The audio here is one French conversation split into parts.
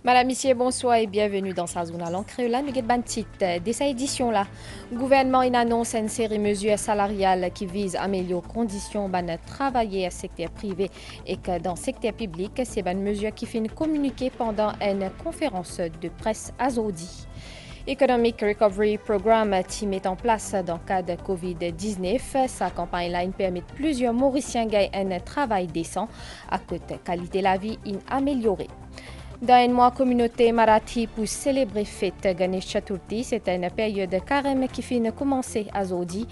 Madame, Monsieur, bonsoir et bienvenue dans sa zone à l'encre. Là, nous avons titre de cette édition-là. Le gouvernement il annonce une série de mesures salariales qui visent à améliorer les conditions de travailler au secteur privé et que dans le secteur public, c'est une mesure qui finit communiquée pendant une conférence de presse à Zodi. Economic Recovery Program qui met en place dans le cadre de COVID-19. Sa campagne-là permet plusieurs Mauriciens de gagner un travail décent à côté de qualité de la vie améliorée. Dans une mois communauté marathi pour célébrer fête Ganesh Chaturthi, c'est une période de carême qui finit de commencer à Zodi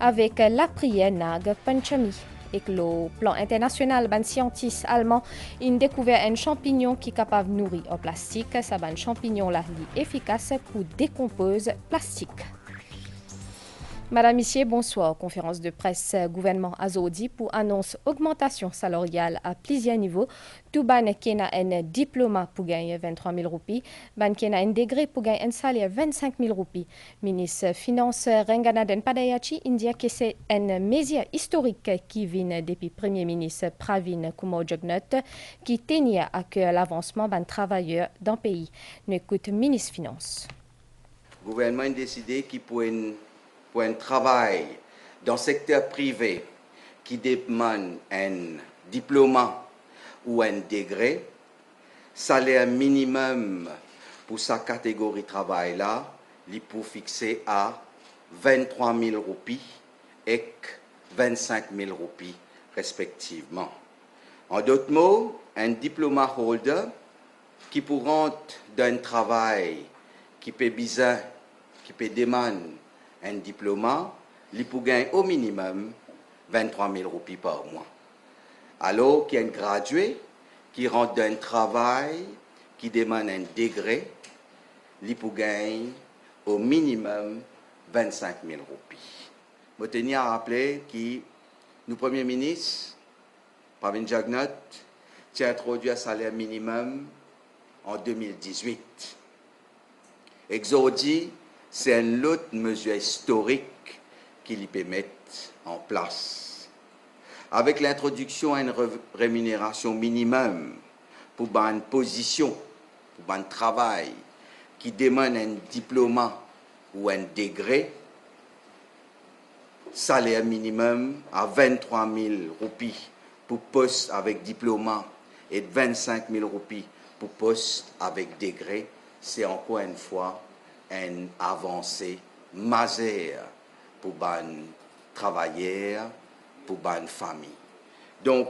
avec la prière Nag Panchami. Et que le plan international, un scientiste allemand a découvert un champignon qui est capable de nourrir au plastique. C'est un champignon là efficace pour décomposer plastique. Madame, Monsieur, bonsoir. Conférence de presse gouvernement Azodi pour annonce augmentation salariale à plusieurs niveaux. Tout ban qui a un diplôme pour gagner 23 000 roupies, ban qui a un degré pour gagner un salaire 25 000 roupies. Ministre Finance Renganaden Padayachi India que c'est une mesure historique qui vient depuis Premier ministre Pravin Kumar Jugnauth qui tenait à cœur l'avancement des travailleurs dans le pays. Nous écoutons ministre Finance. Le gouvernement a décidé qu'il pour un travail dans le secteur privé qui demande un diplôme ou un degré, salaire minimum pour sa catégorie de travail là, il peut fixer à 23 000 roupies et 25 000 roupies respectivement. En d'autres mots, un diplôme holder qui pour rentrer d'un travail qui peut besoin, qui peut demander un diplôme, il peut gagner au minimum 23 000 roupies par mois. Alors qu'il y a un gradué qui rentre dans un travail qui demande un degré, il peut gagner au minimum 25 000 roupies. Je tiens à rappeler que le Premier ministre, Pravin Jugnauth, a introduit un salaire minimum en 2018. Exodi, c'est une autre mesure historique qu'il peut mettre en place. Avec l'introduction à une rémunération minimum pour une position, pour un travail qui demande un diplôme ou un degré, salaire minimum à 23 000 roupies pour poste avec diplôme et 25 000 roupies pour poste avec degré, c'est encore une fois une avancée majeure pour les travailleurs, pour les familles. Donc,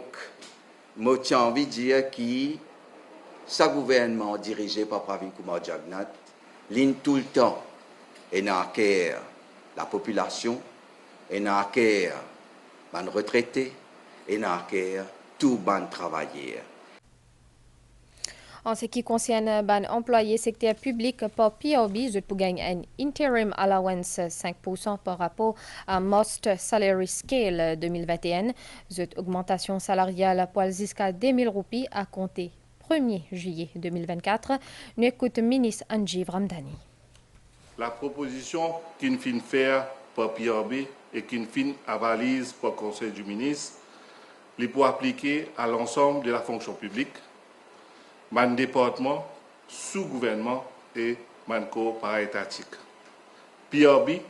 moi, j'ai envie de dire que ce gouvernement dirigé par Pravin Kumar Jugnauth, ligne tout le temps, et n'a qu'à la population, et n'a qu'à les retraités, et n'a qu'à tous les travailleurs. En ce qui concerne les employés secteur public, pour PRB, je peux gagner un interim allowance 5% par rapport à Most Salary Scale 2021. Cette augmentation salariale pour jusqu'à 2 000 roupies à compter 1er juillet 2024. Nous écoutons le ministre Anjiv Ramdani. La proposition qu'une fin faire par PRB et qu'une fin avalise par le Conseil du ministre, il pour appliquer à l'ensemble de la fonction publique, man département, sous-gouvernement et man corps paraétatique. PRB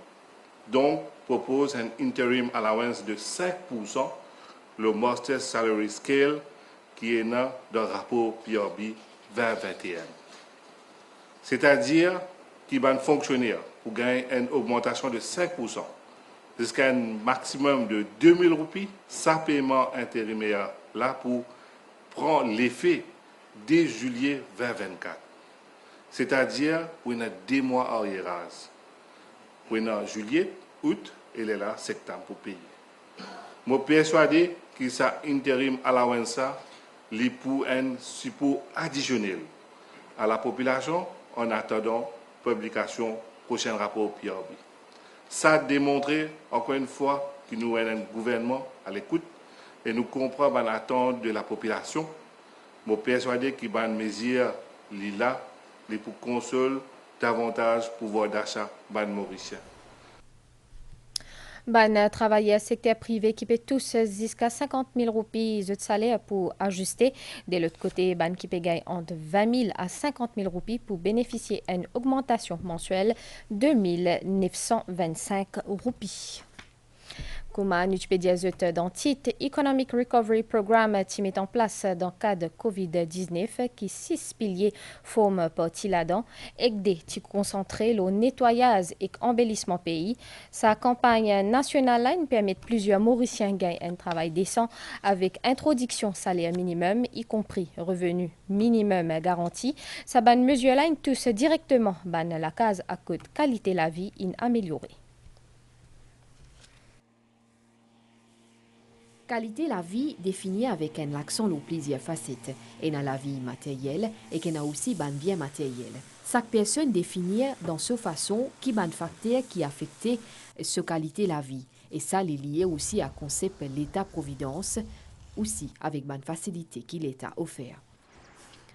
donc propose un interim allowance de 5%, le Master Salary Scale qui est né dans le rapport PRB 2021. C'est-à-dire qu'il va fonctionnaire pour gagner une augmentation de 5% jusqu'à un maximum de 2 000 roupies, sa paiement intérimaire là pour prendre l'effet dès juillet 2024. C'est-à-dire pour une 2 mois arrière. Pour une juillet, août, et là, septembre pour payer. Je suis persuadé que ça intérim allowance est pour un support additionnel à la population en attendant la publication prochain rapport PRB. Ça démontre encore une fois que nous avons un gouvernement à l'écoute et nous comprenons l'attente de la population. Je suis persuadé que les mesures là, pour consoler davantage le pouvoir d'achat des Mauriciens. Ban travailleurs secteur privé qui paie tous jusqu'à 50 000 roupies de salaire pour ajuster. De l'autre côté, ban qui paie gagne entre 20 000 à 50 000 roupies pour bénéficier d'une augmentation mensuelle de 2 925 roupies. Comme Nutpedia Zut d'Antit, Economic Recovery Program qui met en place dans le cadre de COVID-19 qui 6 piliers forment partie là-dedans, aider à concentrer le nettoyage et embellissement pays. Sa campagne nationale permet plusieurs Mauriciens gagner un travail décent avec introduction salaire minimum, y compris revenu minimum garanti. Sa bonne mesure là touche directement la case à côté qualité la vie améliorée. Qualité la vie définie avec un accent aux plusieurs facettes, et dans la vie matérielle et qu'il a aussi ban bien matériel. Chaque personne définit dans sa façon qui ban facteur qui affecte ce qualité la vie. Et ça est lié aussi à concept l'État-providence, aussi avec ban facilité qui l'État offert.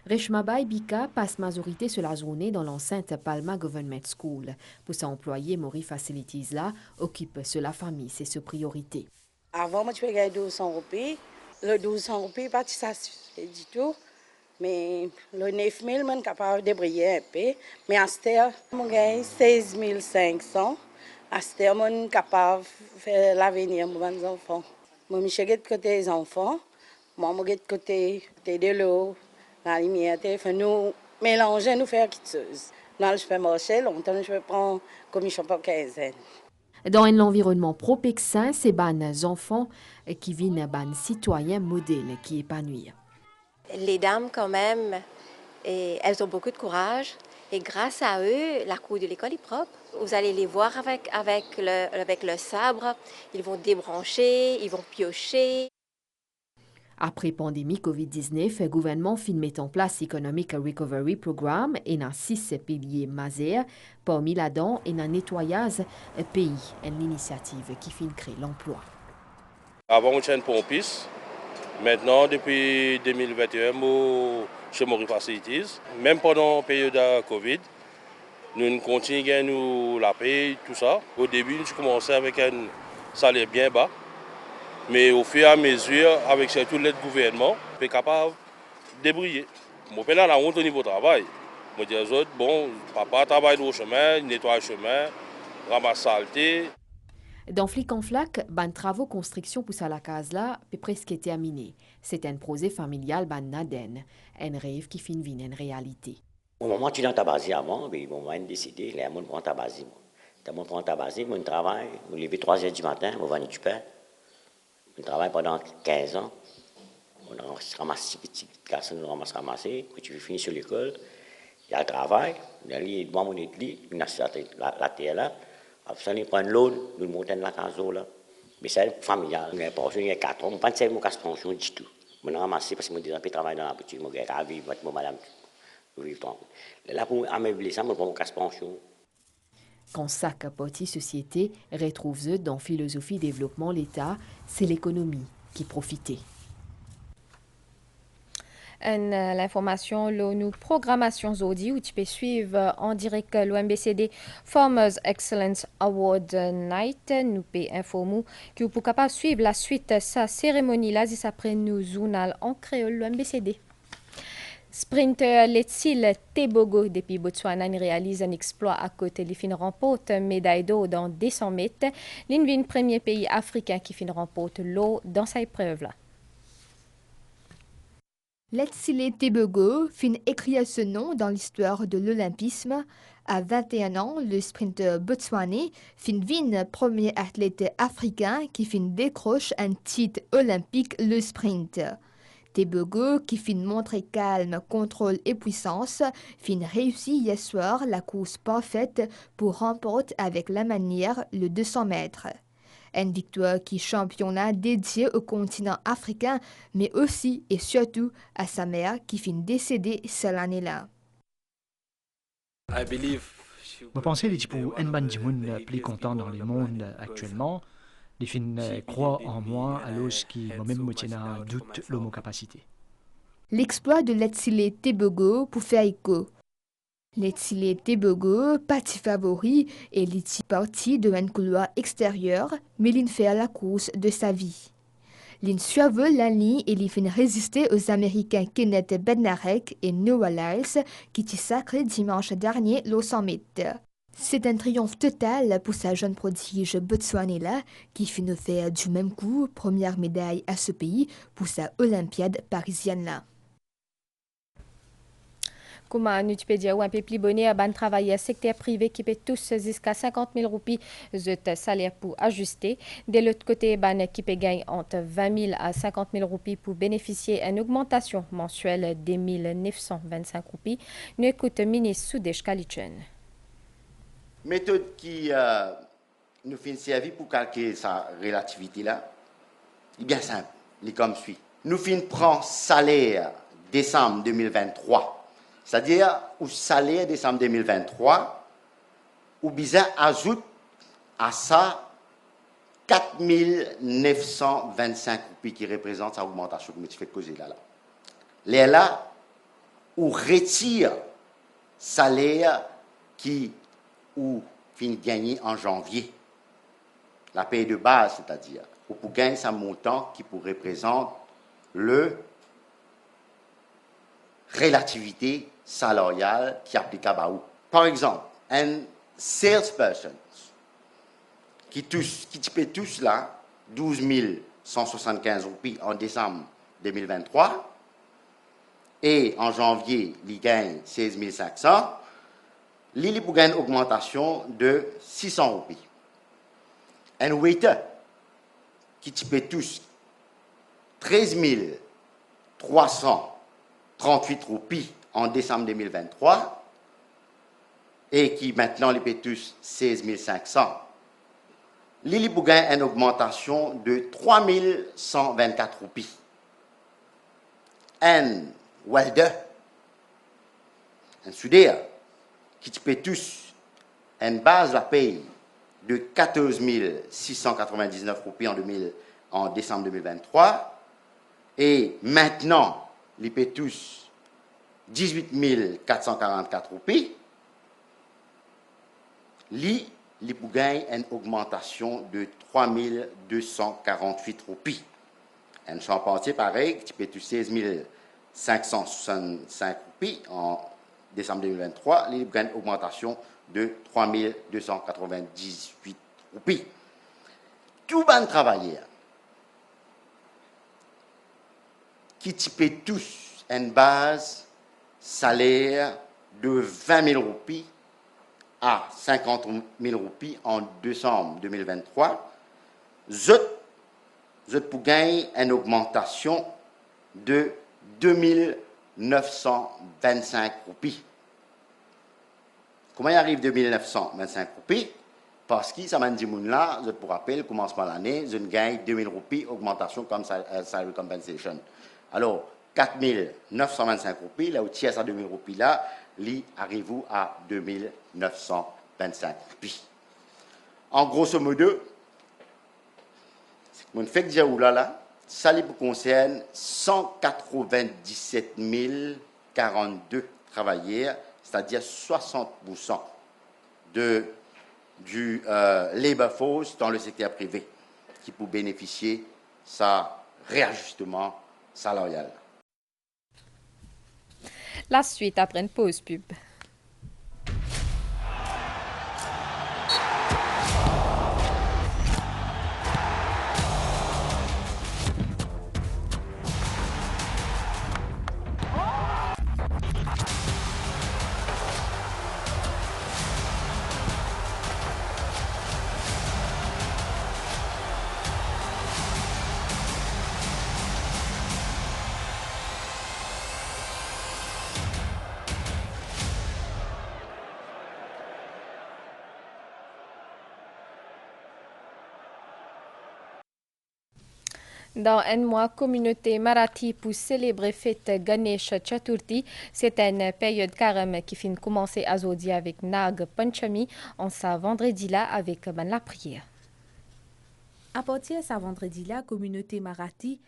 Reshmabay Bika passe majorité sur la journée dans l'enceinte Palma Government School. Pour sa employé Mori Facilities là, occupe sur la famille, c'est sa priorité. Avant, moi, je payais 1200 roupies. Le 1200 roupies, pas ça du tout. Mais le 9000, je suis capable de débrouiller un peu. Mais à cette heure, je gagne 16 500. À cette heure, je suis capable de faire l'avenir pour mes enfants. Moi, je suis de côté des enfants. Moi, je suis de côté de l'eau, la lumière. Nous mélanger, nous faire quelque chose. Dans le supermarché, longtemps, je prends commission pour quinzaine. Dans un environnement propre-sain, c'est les enfants qui viennent ban citoyens modèles qui épanouissent. Les dames, quand même, elles ont beaucoup de courage. Et grâce à eux, la cour de l'école est propre. Vous allez les voir avec le sabre. Ils vont débrancher, ils vont piocher. Après pandémie COVID-19, le gouvernement fin met en place Economic Recovery Program et dans 6 piliers majeurs. Parmi là-dedans, et dans nettoyage pays, une initiative qui fin créer l'emploi. Avant, on était une pompiste. Maintenant, depuis 2021, chez Mori Facilities, même pendant la période de Covid, nous continuons à nous la payer, tout ça. Au début, nous commençons avec un salaire bien bas. Mais au fur et à mesure, avec surtout l'aide du gouvernement, on est capable de débrouiller. Je suis là la honte au niveau du travail. Je dis aux autres, bon, papa travaille au chemin, nettoie le chemin, ramasse saleté. Dans Flic en Flac, ban travaux construction pour la case là peut presque terminé. C'est un projet familial ban Naden, un rêve qui finit une réalité. Au moment où tu es dans ta base avant, on va décider, les gens prennent ta base. Tu prends ta base, on travaille, on lève 3 heures du matin, on va aller récupérer. On travaille pendant 15 ans. On ramasse petits garçons, on ramasse ramasser. Quand tu finis sur l'école, il y a le travail. Il y a mon étli, il a la terre là. Après, on prend l'eau, nous montons la case là. Mais c'est familial. Il y a il y a 4 ans, on ne pense pas que c'est pension du tout. On ramasse parce que je dis travailler dans la boutique, je vais vivre, madame, je vais vivre. Là, pour ameubler ça, je prends mon casse pension. Quand chaque partie société retrouve dans philosophie développement l'État, c'est l'économie qui profitait. L'information, nous programmation Zodi, où tu peux suivre en direct l'OMBCD Farmers Excellence Award Night. Nous peut informer que vous pouvez capable suivre la suite sa cérémonie là, c'est après nous journal en créole l'OMBCD. Sprinter Letsil Tebogo depuis Botswana réalise un exploit à côté de fin remporte médaille d'eau dans 200 mètres. L'Invin, premier pays africain qui fin remporte l'eau dans sa épreuve là. Letsile Tebogo fin écrire ce nom dans l'histoire de l'olympisme. À 21 ans, le sprinter botswanais fin vin premier athlète africain qui fin décroche un titre olympique le sprint. Tebogo, qui fin montrer calme, contrôle et puissance, fin réussi hier soir la course parfaite pour remporter avec la manière le 200 mètres. Une victoire qui championnat dédié au continent africain, mais aussi et surtout à sa mère qui fin décédée cette année-là. Je pense que les types Nban Dimoun plus contents dans le monde actuellement. Les fins croient en moi alors qui moi-même me tiennent à doute de mon capacité. L'exploit de Letsile Tebogo pour faire écho Les Tilé Tebogo, parti favori, et les parti de un couloir extérieur, mais l'in fait la course de sa vie. L'in suivre la ligne et l'in fait résister aux Américains Kenneth Bednarek et Noah Lyles qui t'y sacré dimanche dernier le 100 mètres. C'est un triomphe total pour sa jeune prodige Botswanella qui finit faire du même coup première médaille à ce pays pour sa Olympiade parisienne-là. Comment nous peux dire ou un peu plus bonnet à ban travailler secteur privé qui paie tous jusqu'à 50 000 roupies de salaire pour ajuster. De l'autre côté, ban qui paie gagne entre 20 000 à 50 000 roupies pour bénéficier d'une augmentation mensuelle de 925 roupies. Nous écoutons le ministre Sudesh Kalitchen. Méthode qui nous fait servir pour calculer sa relativité-là, est bien simple, il est comme suit. Nous prenons salaire décembre 2023. C'est-à-dire, au salaire décembre 2023, ou bien ajoute à ça 4 925 roupies qui représentent sa augmentation que je fais causer là. Les là, ou retire salaire qui ou fin gagner en janvier. La paye de base, c'est-à-dire, ou pour gagner un montant qui pour représenter le relativité salariale qui est applicable à vous. Par exemple, un salesperson qui paie tous là 12 175 roupies en décembre 2023 et en janvier, il gagne 16 500, il pour gagner une augmentation de 600 roupies. Un waiter qui paie tous 13 338 roupies en décembre 2023 et qui maintenant les paie tous 16 500, Lili Bougain a une augmentation de 3 124 roupies. Un welder, un soudeur, qui paie tous une base la paye de 14 699 roupies en décembre 2023 et maintenant, les paie tous 18 444 roupies, li pour gagner une augmentation de 3 248 roupies. Un charpentier pareil, qui paie tous 16 565 roupies en décembre 2023, il gagne une augmentation de 3 298 roupies. Tout bon travailleur qui paie tous une base salaire de 20 000 roupies à 50 000 roupies en décembre 2023, je pour gagner une augmentation de 2 925 roupies. Comment il arrive 2 925 roupies? Parce que ça m'a dit là, je pour rappel, commencement de l'année, je gagne 2 000 roupies, augmentation comme salary compensation. Alors, 4 925 roupies, là où tiers à 2 000 roupies là, arrive à 2 925 roupies. En grosso modo, mon fait dire là, ça concerne 197 042 travailleurs, c'est-à-dire 60% du labor force dans le secteur privé qui peut bénéficier sa réajustement salarial. La suite après une pause pub. Dans un mois, communauté Marathi pour célébrer fête Ganesh Chaturthi, c'est une période carême qui finit commencer à aujourd'hui avec Nag Panchami, en sa vendredi là avec la prière. À partir de ce vendredi-là, la communauté Marathi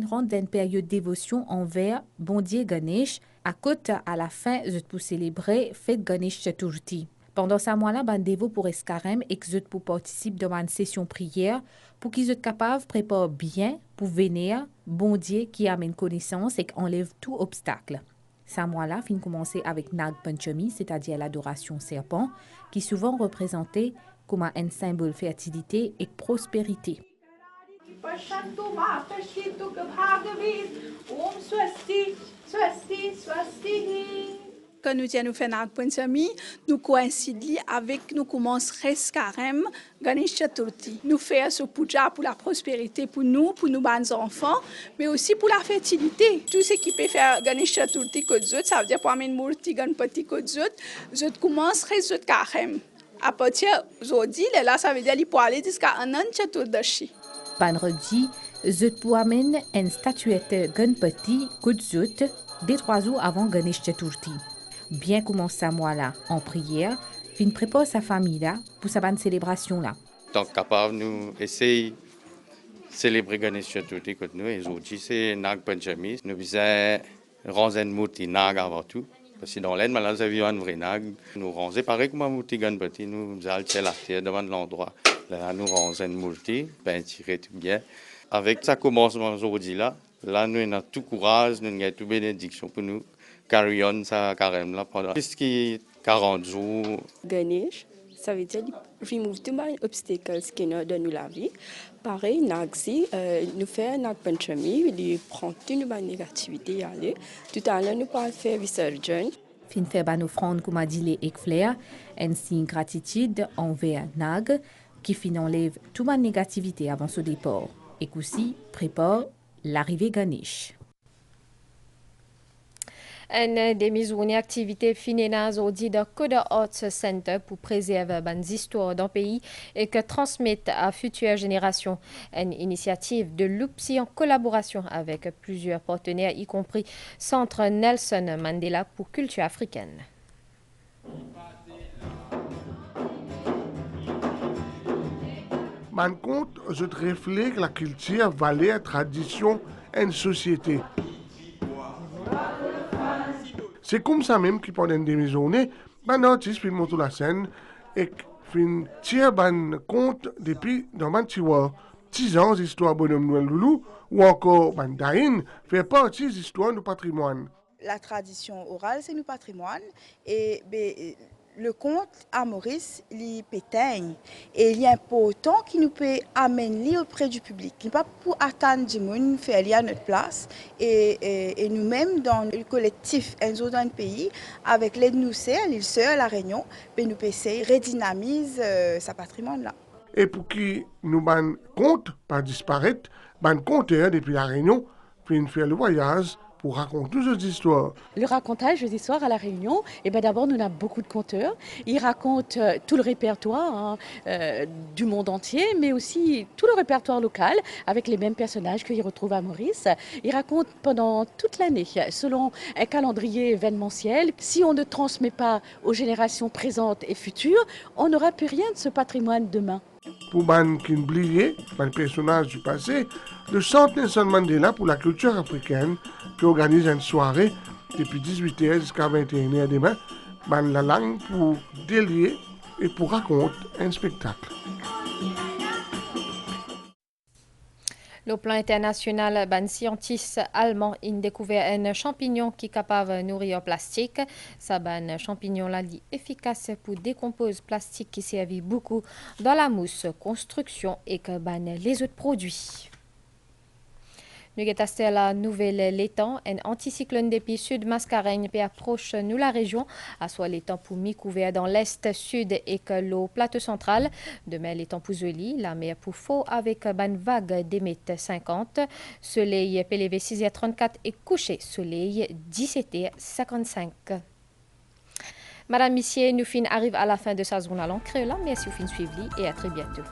rentre dans une période de dévotion envers bon Dieu Ganesh, à côté à la fin pour célébrer fête Ganesh Chaturthi. Pendant ce mois-là, les dévots pour escarem et que pour participer dans une session prière pour qu'ils soient capables de préparer bien pour venir bon Dieu qui amène connaissance et qui enlève tout obstacle. Ce mois-là commencer avec Nag Panchami, c'est-à-dire l'adoration serpent, qui est souvent représenté comme un symbole de fertilité et de prospérité. Quand nous faisons Nag Panchami, nous coïncidons avec nous commençons Reskarem Ganesh Chaturthi. Nous faisons ce puja pour la prospérité pour nous bons enfants, mais aussi pour la fertilité. Tout ce qui peut faire Ganesh Chaturthi Kodzut, ça veut dire pour amener Murti Ganpati Kodzut, je commence Reskarem. À partir d'aujourd'hui, là, ça veut dire qu'il peut aller jusqu'à Anand Chaturdashi. Vendredi, je peux amener une statuette Ganpati Kodzut 2-3 jours avant Ganesh Chaturthi. Bien commencer à mois-là en prière, fin prépare sa famille-là pour sa bonne célébration-là. Donc, capable, nous essayons de célébrer Ganesh Chaturthi comme nous. Et aujourd'hui, c'est Nag Panchami. Nous faisons ranger une murti Nag avant tout. Parce que dans l'aide, nous avons un vrai Nag. Nous rangeons pareil comme un murti Ganpati. Nous allons la terre devant l'endroit. Là, nous rangeons une murti, peinturée tout bien. Avec ça commencement aujourd'hui-là, là, nous avons tout courage, nous avons toute bénédiction pour nous. Carry on ça carême là pendant jusqu'à 40 jours. Ganesh, ça veut dire remove tous les obstacles qui nous donnent la vie. Pareil, Nagsi, nous faisons Nag Panchami, il prend toute une négativité aller. Tout à l'heure, nous parlons faire Visarjan. Fin faire une offrande comme a dit les éclairs, un signe gratitude envers Nag qui fin enlève toute ma négativité avant ce départ et aussi prépare l'arrivée Ganesh. Une des activités finales aujourd'hui de Coda Arts Center pour préserver les histoires d'un pays et que transmettre à futures générations. Une initiative de l'UPSI en collaboration avec plusieurs partenaires, y compris Centre Nelson Mandela pour culture africaine. Man compte, je reflète la culture, valeur, tradition et une société. C'est comme ça même que pendant une demi-journée, un artiste fait monter la scène et fait tirer un compte depuis dans un petit 6 ans, l'histoire bonhomme Noël Loulou, ou encore Daïn fait partie de l'histoire du patrimoine. La tradition orale, c'est notre patrimoine et le conte à Maurice, il pétaigne et il est important qu'il nous peut amener auprès du public. Il n'est pas pour attendre du monde faire aller à notre place et nous-mêmes dans le collectif Enzo dans le pays, avec l'aide de nous les sœurs, la Réunion, nous pouvons essayer de redynamiser ce patrimoine-là. Et pour que nous ban compte pas disparaître, ban conteur depuis la Réunion, puis faire le voyage pour raconter toutes les histoires. Le racontage des histoires à La Réunion, d'abord, nous avons beaucoup de conteurs. Ils racontent tout le répertoire du monde entier, mais aussi tout le répertoire local, avec les mêmes personnages qu'ils retrouvent à Maurice. Ils racontent pendant toute l'année, selon un calendrier événementiel. Si on ne transmet pas aux générations présentes et futures, on n'aura plus rien de ce patrimoine demain. Pour ban qui oublié, ban personnage du passé, le Centre Nelson Mandela pour la culture africaine qui organise une soirée depuis 18h jusqu'à 21h demain, ban la langue pour délier et pour raconter un spectacle. Le plan international, un scientiste allemand a découvert un champignon qui est capable de nourrir plastique. Ce champignon-là est efficace pour décomposer plastique qui servit beaucoup dans la mousse, construction et les autres produits. Nous avons la nouvelle l'étang, un anticyclone depuis sud Mascareigne qui approche nous la région, à soit l'étang pour mi-couvert dans l'est, sud et que le plateau central. Demain, l'étang pour joli, la mer pour faux avec une vague d'émette 50. Soleil PLV 6h34 et coucher soleil 17h55. Madame, Messieurs, nous arrivons à la fin de sa journal en créola. Merci au fin suivi et à très bientôt.